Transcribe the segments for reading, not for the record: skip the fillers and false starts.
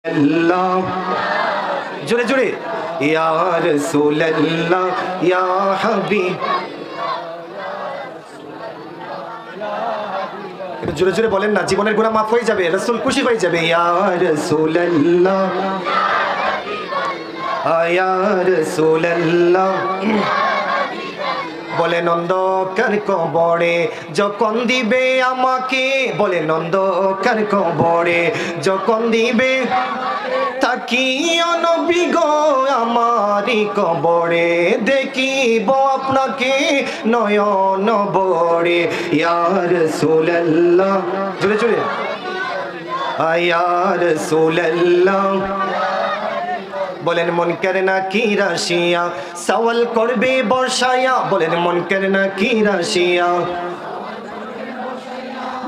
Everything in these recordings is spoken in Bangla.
আল্লাহ জোরে জোরে ইয়া রাসূলুল্লাহ ইয়া হাবিব জোরে জোরে বলেন না, জীবনের গুনাহ মাফ হয়ে যাবে, রাসূল খুশি হয়ে যাবে। ইয়া রাসূলুল্লাহ ইয়া রাসূলুল্লাহ বলে অন্ধকার কবরে যখন দিবে আমাকে, বলে অন্ধকার কবরে যখন দিবে তাকিও নবী গো আমারি কবরে, দেখিব আপনাকে নয়ন ভরে। ইয়া রাসূলুল্লাহ জোরে জোরে ইয়া রাসূলুল্লাহ বলেন মুনকার নাকির আসিয়া সওয়াল করবে বর্ষায়া, বলেন মুনকার নাকির আসিয়া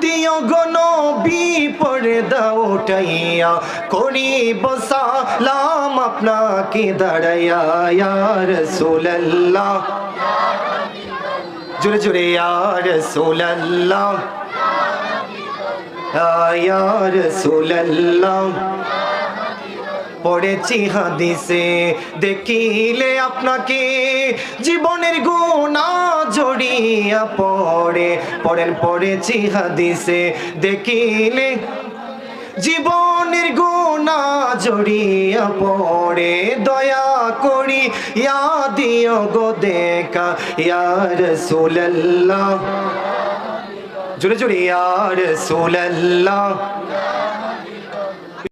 দিও গো নবী পর্দা উঠাইয়া, করিব সালাম আপনাকে দাঁড়াইয়া। ইয়া রাসূলুল্লাহ জোরে জোরে ইয়া রাসূলুল্লাহ ইয়া রাসূলুল্লাহ পড়েছি হাদিসে দেখিলে আপনাকে জীবনের গুনাহ জড়িয়া পড়ে, পড়েন পড়েছি হাদিসে দেখিলে জীবনের গুনাহ জড়িয়া পড়ে, দয়া করি ইয়া দিও গো দেখা। ইয়া রাসূলুল্লাহ জোরে জোরে ইয়া রাসূলুল্লাহ